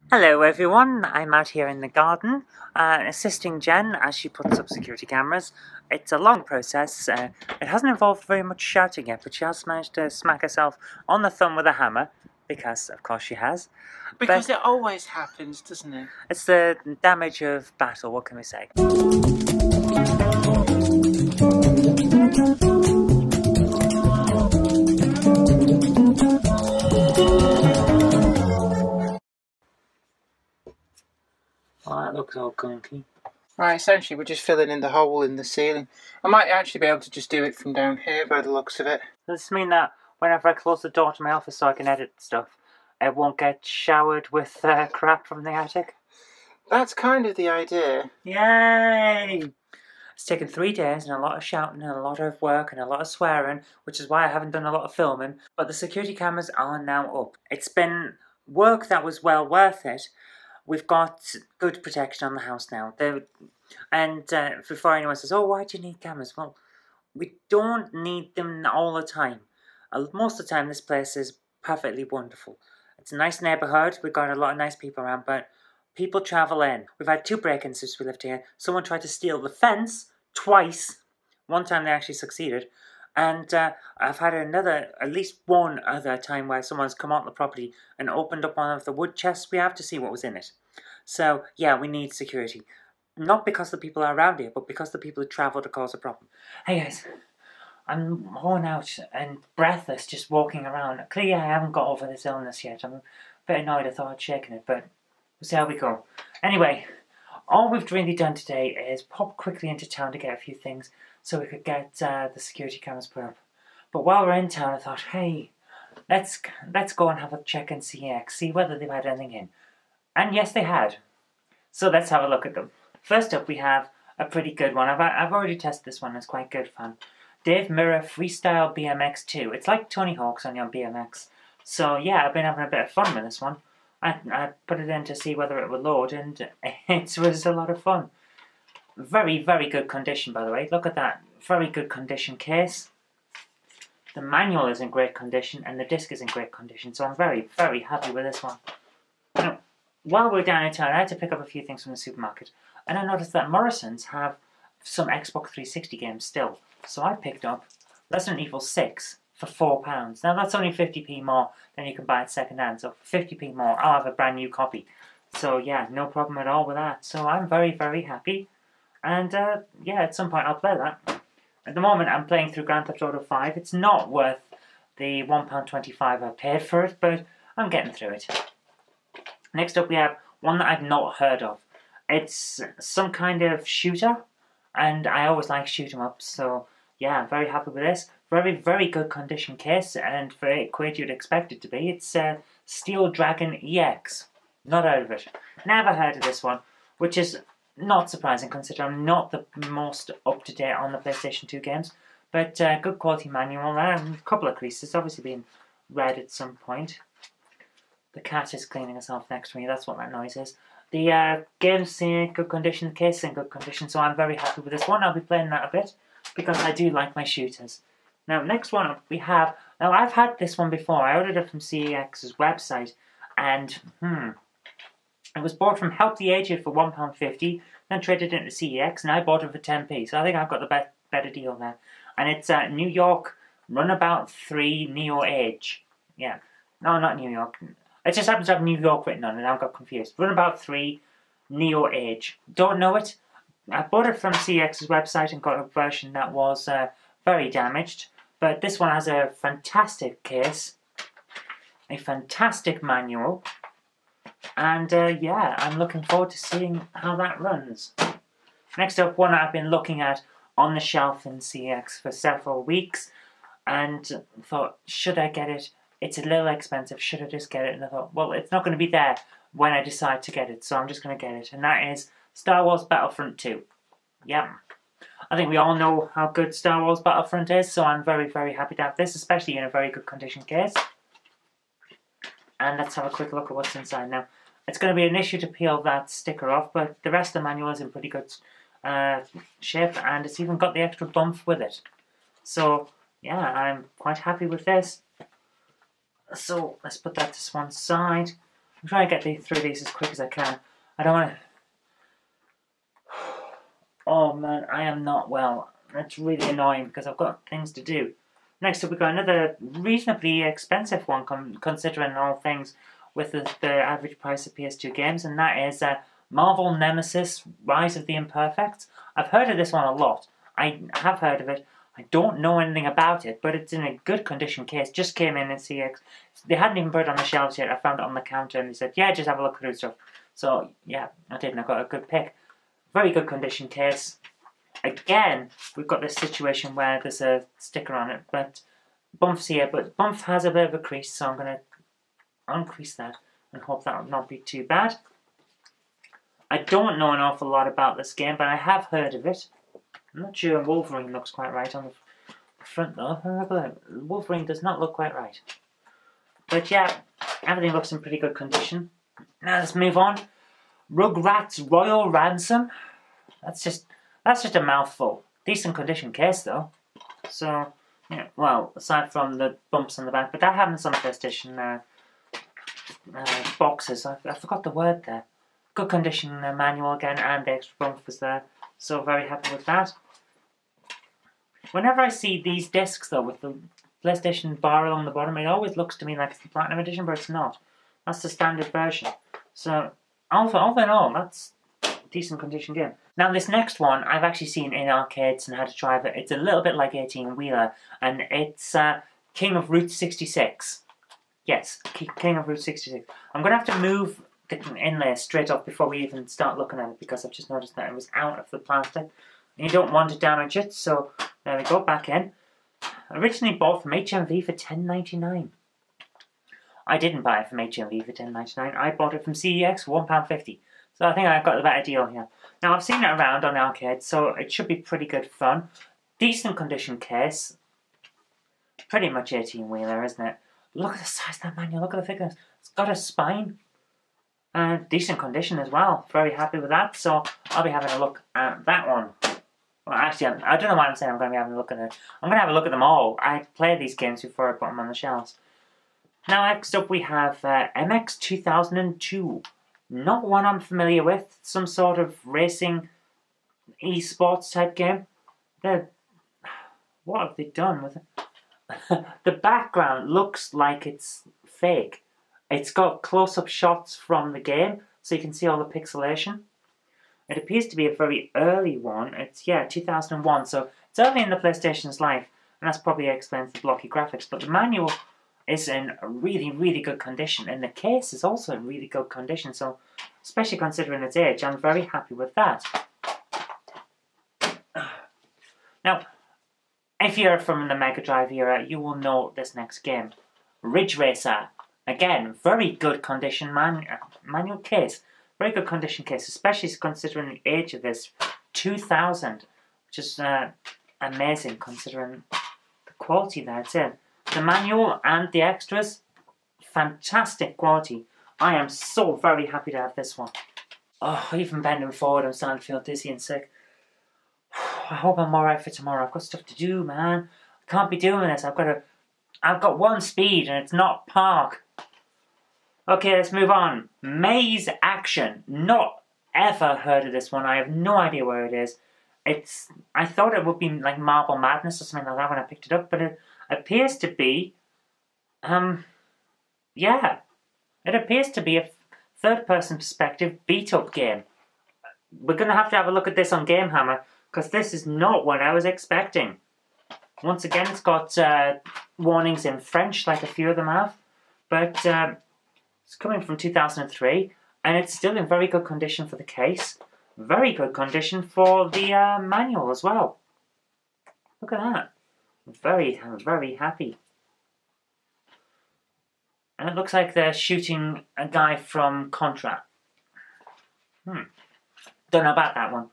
Hello everyone, I'm out here in the garden assisting Jen as she puts up security cameras. It's a long process, it hasn't involved very much shouting yet, but she has managed to smack herself on the thumb with a hammer, because of course she has. Because it always happens, doesn't it? It's the damage of battle, what can we say? Oh, that looks all gunky. Right, essentially we're just filling in the hole in the ceiling. I might actually be able to just do it from down here by the looks of it. Does this mean that whenever I close the door to my office so I can edit stuff, it won't get showered with crap from the attic? That's kind of the idea. Yay! It's taken 3 days and a lot of shouting and a lot of work and a lot of swearing, which is why I haven't done a lot of filming, but the security cameras are now up. It's been work that was well worth it. We've got good protection on the house now. Before anyone says, oh, why do you need cameras? Well, we don't need them all the time. Most of the time this place is perfectly wonderful. It's a nice neighbourhood, we've got a lot of nice people around, but people travel in. We've had 2 break-ins since we lived here. Someone tried to steal the fence twice. One time they actually succeeded. And I've had at least one other time where someone's come onto the property and opened up one of the wood chests we have to see what was in it. So, yeah, we need security. Not because the people are around here, but because the people who travel to cause a problem. Hey guys, I'm worn out and breathless just walking around. Clearly I haven't got over this illness yet. I'm a bit annoyed I thought I'd shaken it, but we'll see how we go. Anyway, all we've really done today is pop quickly into town to get a few things so we could get the security cameras put up. But while we're in town I thought, hey, let's go and have a check in CX, see whether they've had anything in. And yes, they had. So let's have a look at them. First up, we have a pretty good one. I've already tested this one. It's quite good fun. Dave Mirror Freestyle BMX 2. It's like Tony Hawk's on your BMX. So yeah, I've been having a bit of fun with this one. I put it in to see whether it would load, and it was a lot of fun. Very, very good condition, by the way. Look at that. Very good condition case. The manual is in great condition, and the disc is in great condition. So I'm very, very happy with this one. Now, while we're down in town, I had to pick up a few things from the supermarket, and I noticed that Morrison's have some Xbox 360 games still. So I picked up Resident Evil 6 for £4. Now that's only 50p more than you can buy it second hand, so for 50p more I'll have a brand new copy. So yeah, no problem at all with that. So I'm very, very happy, and yeah, at some point I'll play that. At the moment I'm playing through Grand Theft Auto 5. It's not worth the £1.25 I paid for it, but I'm getting through it. Next up we have one that I've not heard of. It's some kind of shooter, and I always like shoot 'em ups, so yeah, I'm very happy with this. Very, very good condition case, and for £8 you'd expect it to be. It's Steel Dragon EX. Not out of it. Never heard of this one, which is not surprising considering I'm not the most up-to-date on the PlayStation 2 games. But good quality manual, and a couple of creases, obviously been read at some point. The cat is cleaning herself next to me, that's what that noise is. The game's in good condition, the case is in good condition, so I'm very happy with this one. I'll be playing that a bit, because I do like my shooters. Now, next one up we have... Now, I've had this one before. I ordered it from CEX's website, and, it was bought from Help the Aged for £1.50, then traded into CEX, and I bought it for 10p, so I think I've got the better deal there. And it's New York Runabout 3 Neo Age. Yeah. No, not New York. It just happens to have New York written on it, I got confused. Runabout 3 Neo Age. Don't know it? I bought it from CEX's website and got a version that was very damaged. But this one has a fantastic case, a fantastic manual, and yeah, I'm looking forward to seeing how that runs. Next up, one I've been looking at on the shelf in CEX for several weeks, and thought, should I get it? It's a little expensive, should I just get it? And I thought, well, it's not going to be there when I decide to get it, so I'm just going to get it. And that is Star Wars Battlefront 2. Yep. I think we all know how good Star Wars Battlefront is, so I'm very, very happy to have this, especially in a very good condition case. And let's have a quick look at what's inside now. It's going to be an issue to peel that sticker off, but the rest of the manual is in pretty good shape, and it's even got the extra bump with it. So, yeah, I'm quite happy with this. So, let's put that to one side. I'm trying to get through these as quick as I can. I don't want to... Oh man, I am not well. That's really annoying because I've got things to do. Next up, we've got another reasonably expensive one, considering all things, with the average price of PS2 games, and that is Marvel Nemesis Rise of the Imperfects. I've heard of this one a lot. I have heard of it. I don't know anything about it, but it's in a good condition case. Just came in CX. They hadn't even put it on the shelves yet. I found it on the counter and they said, yeah, just have a look through stuff. So, yeah, I did and I got a good pick. Very good condition case. Again, we've got this situation where there's a sticker on it, but Bumph's here, but Bumph has a bit of a crease, so I'm going to uncrease that and hope that will not be too bad. I don't know an awful lot about this game, but I have heard of it. I'm not sure Wolverine looks quite right on the front though. Wolverine does not look quite right. But yeah, everything looks in pretty good condition. Now let's move on. Rugrats Royal Ransom. That's just a mouthful. Decent condition case though. So, yeah, well, aside from the bumps on the back, but that happens on PlayStation boxes. I forgot the word there. Good condition manual again, and the extra bump was there. So very happy with that. Whenever I see these discs though, with the PlayStation bar along the bottom, it always looks to me like it's the Platinum Edition, but it's not. That's the standard version. So, all in all, that's a decent condition game. Now this next one, I've actually seen in arcades and had to try it. It's a little bit like 18-wheeler, and it's King of Route 66. Yes, King of Route 66. I'm going to have to move the inlay straight off before we even start looking at it, because I've just noticed that it was out of the plastic. And you don't want to damage it, so there we go, back in. Originally bought from HMV for $10.99. I didn't buy it from HMV for $10.99. I bought it from CEX for £1.50. So I think I've got the better deal here. Now I've seen it around on the arcade, so it should be pretty good fun. Decent condition case. Pretty much 18-wheeler, isn't it? Look at the size of that manual, look at the thickness. It's got a spine. And decent condition as well. Very happy with that. So I'll be having a look at that one. Well, actually, I don't know why I'm saying I'm going to be having a look at it. I'm going to have a look at them all. I played these games before I put them on the shelves. Now, next up we have MX 2002. Not one I'm familiar with. Some sort of racing esports type game. What have they done with it? The background looks like it's fake. It's got close-up shots from the game, so you can see all the pixelation. It appears to be a very early one. It's, 2001, so it's early in the PlayStation's life, and that's probably explains the blocky graphics. But the manual is in a really, really good condition, and the case is also in really good condition, so especially considering its age, I'm very happy with that. Now, if you're from the Mega Drive era, you will know this next game. Ridge Racer. Again, very good condition manual case. Very good condition case, especially considering the age of this. 2000, which is amazing considering the quality that it's in. The manual and the extras, fantastic quality. I am so very happy to have this one. Oh, even bending forward, I'm starting to feel dizzy and sick. I hope I'm alright for tomorrow. I've got stuff to do, man. I can't be doing this. I've got one speed and it's not park. Okay, let's move on. Maze Action. Not ever heard of this one. I have no idea where it is. I thought it would be like Marble Madness or something like that when I picked it up, but it appears to be, it appears to be a third-person perspective beat-up game. We're going to have a look at this on Game Hammer, because this is not what I was expecting. Once again, it's got warnings in French, like a few of them have, but it's coming from 2003, and it's still in very good condition for the case. Very good condition for the manual as well. Look at that. I'm very happy. And it looks like they're shooting a guy from Contra. Don't know about that one.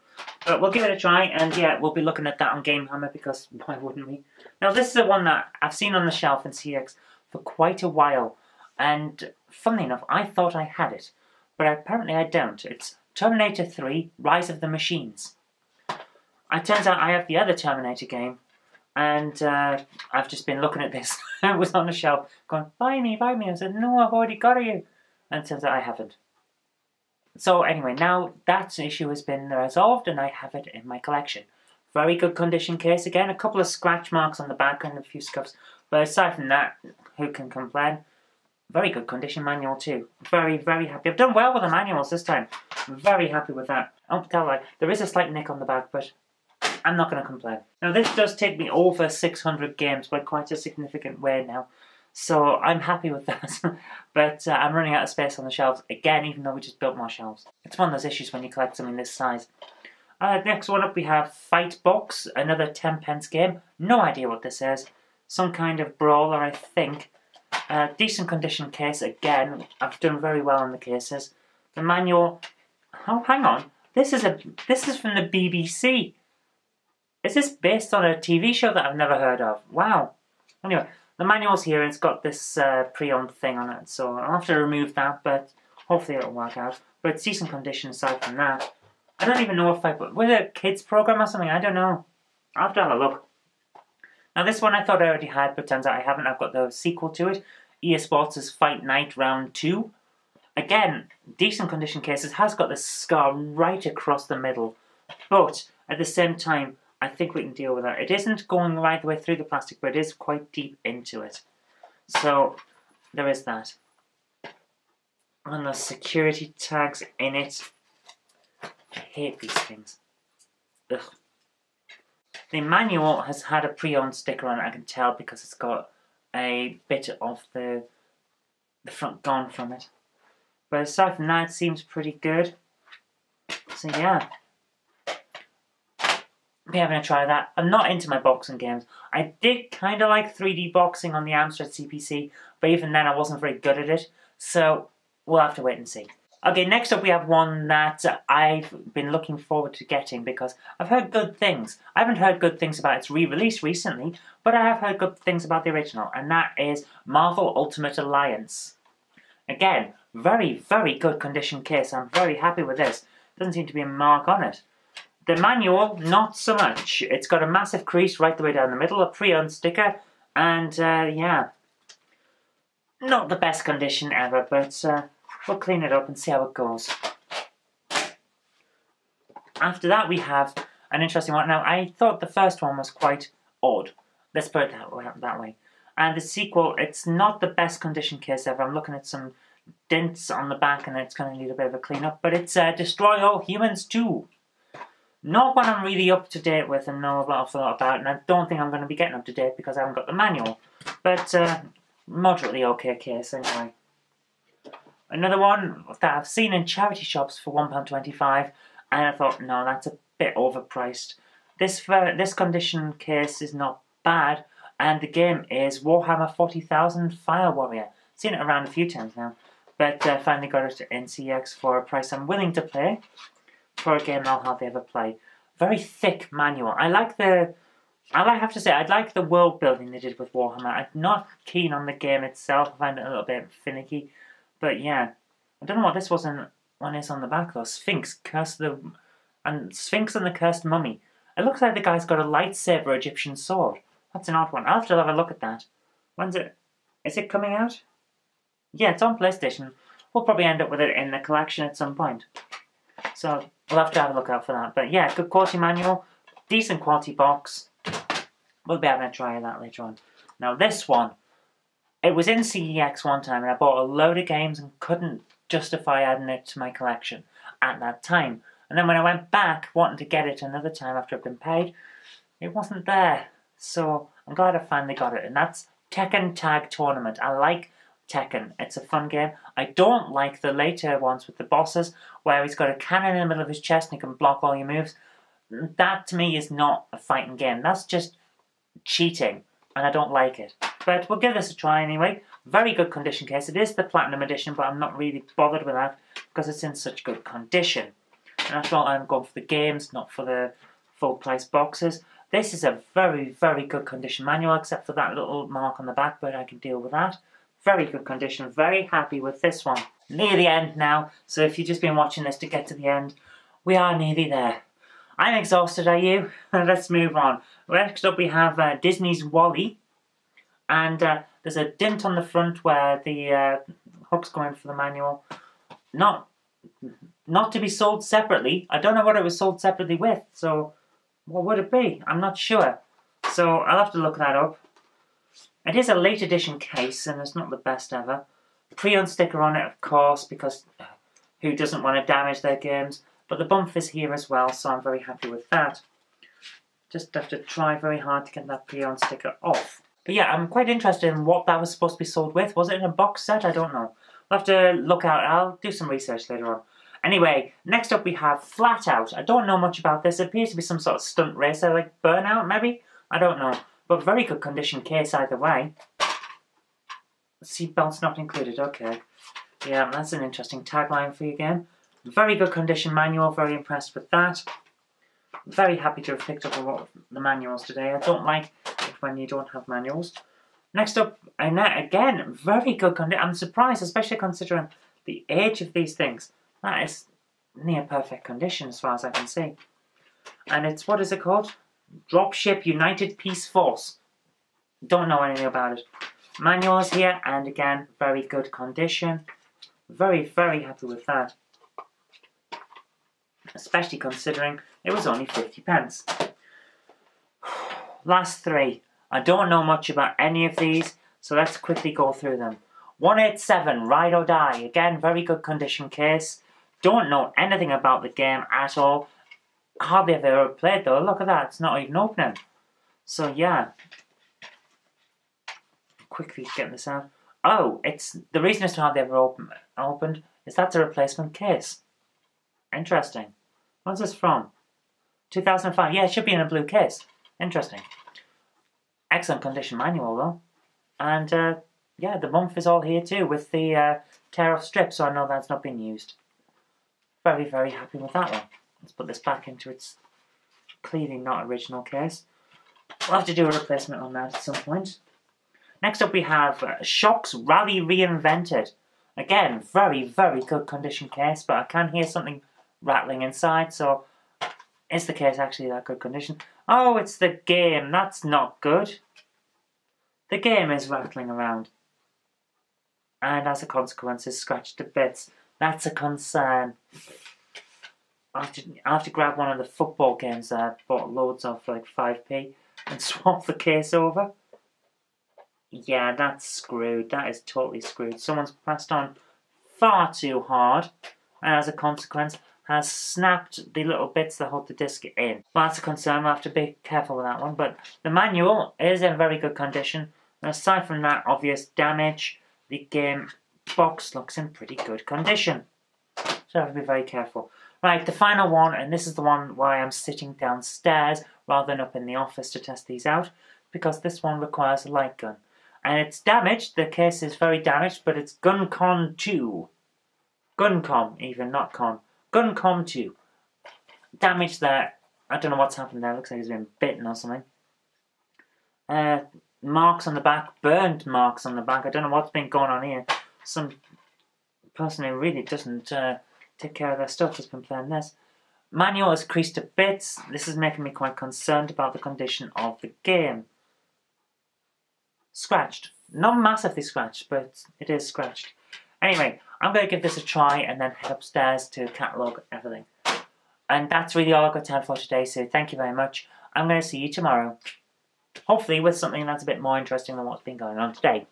But we'll give it a try, and yeah, we'll be looking at that on Game Hammer, because why wouldn't we? Now, this is the one that I've seen on the shelf in CX for quite a while. And funnily enough, I thought I had it, but apparently I don't. It's Terminator 3, Rise of the Machines. It turns out I have the other Terminator game, and I've just been looking at this. It was on the shelf, going, buy me. I said, no, I've already got it. And it turns out I haven't. So anyway, now that issue has been resolved and I have it in my collection. Very good condition case again, a couple of scratch marks on the back and a few scuffs. But aside from that, who can complain? Very good condition manual too. Very, very happy. I've done well with the manuals this time. I'm very happy with that. Oh, tell you, there is a slight nick on the back, but I'm not going to complain. Now this does take me over 600 games by quite a significant way now. So I'm happy with that. But I'm running out of space on the shelves again, even though we just built more shelves. It's one of those issues when you collect something this size. Next one up we have Fight Box, another 10p game. No idea what this is. Some kind of brawler, I think. Decent condition case again. I've done very well on the cases. The manual. Oh, hang on. This is from the BBC. Is this based on a TV show that I've never heard of? Wow. Anyway, the manual's here and it's got this pre-owned thing on it, so I'll have to remove that, but hopefully it'll work out. But it's decent condition aside from that. I don't even know if was it a kids program or something? I don't know. I'll have to have a look. Now this one I thought I already had, but turns out I haven't. I've got the sequel to it. EA Sports' Fight Night Round 2. Again, decent condition cases. Has got this scar right across the middle. But at the same time, I think we can deal with that. It isn't going right the way through the plastic, but it is quite deep into it. So, there is that. And the security tags in it. I hate these things. Ugh. The manual has had a pre-owned sticker on it, I can tell, because it's got a bit of the front gone from it. But aside from that, it seems pretty good. So yeah. Be having a try of that. I'm not into my boxing games. I did kind of like 3D boxing on the Amstrad CPC, but even then I wasn't very good at it. So we'll have to wait and see. Okay, next up we have one that I've been looking forward to getting because I've heard good things. I haven't heard good things about its re-release recently, but I have heard good things about the original, and that is Marvel Ultimate Alliance. Again, very, very good condition case. I'm very happy with this. Doesn't seem to be a mark on it. The manual, not so much. It's got a massive crease right the way down the middle, a pre-owned sticker, and yeah. Not the best condition ever, but we'll clean it up and see how it goes. After that we have an interesting one. Now, I thought the first one was quite odd. Let's put it that way. And the sequel, it's not the best condition case ever. I'm looking at some dents on the back and it's going to need a bit of a clean up. But it's Destroy All Humans 2. Not one I'm really up to date with and know an awful lot about. And I don't think I'm going to be getting up to date because I haven't got the manual. But moderately okay case anyway. Another one that I've seen in charity shops for £1.25, and I thought, no, that's a bit overpriced. This condition case is not bad, and the game is Warhammer 40,000 Fire Warrior. Seen it around a few times now, but finally got it to NCX for a price I'm willing to pay for a game I'll hardly ever play. Very thick manual. I have to say, I like the world building they did with Warhammer. I'm not keen on the game itself. I find it a little bit finicky. But yeah, I don't know what this one is on the back though. Sphinx and the Cursed Mummy. It looks like the guy's got a lightsaber Egyptian sword. That's an odd one. I'll have to have a look at that. When's it? Is it coming out? Yeah, it's on PlayStation. We'll probably end up with it in the collection at some point. So we'll have to have a look out for that. But yeah, good quality manual, decent quality box. We'll be having a try of that later on. Now this one. It was in CEX one time and I bought a load of games and couldn't justify adding it to my collection at that time. And then when I went back wanting to get it another time after I'd been paid, it wasn't there. So I'm glad I finally got it. And that's Tekken Tag Tournament. I like Tekken. It's a fun game. I don't like the later ones with the bosses where he's got a cannon in the middle of his chest and he can block all your moves. That to me is not a fighting game. That's just cheating. And I don't like it. But we'll give this a try anyway. Very good condition case. It is the Platinum Edition, but I'm not really bothered with that because it's in such good condition. And after all, I'm going for the games, not for the full price boxes. This is a very, very good condition manual, except for that little mark on the back, but I can deal with that. Very good condition. Very happy with this one. Near the end now, so if you've just been watching this to get to the end, we are nearly there. I'm exhausted, are you? Let's move on. Next up we have Disney's WALL-E. And there's a dent on the front where the hooks going for the manual. Not to be sold separately. I don't know what it was sold separately with, so what would it be? I'm not sure. So I'll have to look that up. It is a late edition case, and it's not the best ever. Pre-owned sticker on it, of course, because who doesn't want to damage their games? But the bump is here as well, so I'm very happy with that. Just have to try very hard to get that pre-owned sticker off. But yeah, I'm quite interested in what that was supposed to be sold with. Was it in a box set? I don't know. We'll have to look out. I'll do some research later on. Anyway, next up we have Flat Out. I don't know much about this. It appears to be some sort of stunt racer, like Burnout maybe? I don't know. But very good condition case either way. Seatbelts not included, okay. Yeah, that's an interesting tagline for your game. Very good condition manual, very impressed with that. Very happy to have picked up a lot of the manuals today. I don't like it when you don't have manuals. Next up, and again, very good condition. I'm surprised, especially considering the age of these things. That is near perfect condition as far as I can see. And it's, what is it called? Dropship United Peace Force. Don't know anything about it. Manual is here, and again, very good condition. Very, very happy with that. Especially considering it was only 50p. Last three. I don't know much about any of these, so let's quickly go through them. 187, Ride or Die. Again, very good condition case. Don't know anything about the game at all. Hardly ever played though. Look at that, it's not even opening. So yeah. Quickly getting this out. Oh, it's the reason it's hardly ever opened is that's a replacement case. Interesting. When's this from? 2005. Yeah, it should be in a blue case. Interesting. Excellent condition manual though. And yeah, the bump is all here too with the tear off strip, so I know that's not been used. Very, very happy with that one. Let's put this back into its clearly not original case. We'll have to do a replacement on that at some point. Next up we have Shocks Rally Reinvented. Again, very, very good condition case, but I can hear something rattling inside, so is the case actually that good condition? Oh, it's the game. That's not good. The game is rattling around. And as a consequence is scratched to bits. That's a concern. I have to grab one of the football games that I bought loads of for like 5p and swap the case over. Yeah, that's screwed. That is totally screwed. Someone's pressed on far too hard, and as a consequence has snapped the little bits that hold the disc in. Well, that's a concern. We'll have to be careful with that one. But the manual is in very good condition. And aside from that obvious damage, the game box looks in pretty good condition. So I have to be very careful. Right, the final one, and this is the one why I'm sitting downstairs rather than up in the office to test these out, because this one requires a light gun. And it's damaged, the case is very damaged, but it's GunCon 2. GunCom, even, not Con. GunCom 2. Damage there. I don't know what's happened there. Looks like it's been bitten or something. Marks on the back. Burnt marks on the back. I don't know what's been going on here. Some person who really doesn't take care of their stuff has been playing this. Manual is creased to bits. This is making me quite concerned about the condition of the game. Scratched. Not massively scratched, but it is scratched. Anyway, I'm going to give this a try and then head upstairs to catalogue everything. And that's really all I've got time for today, so thank you very much. I'm going to see you tomorrow. Hopefully with something that's a bit more interesting than what's been going on today.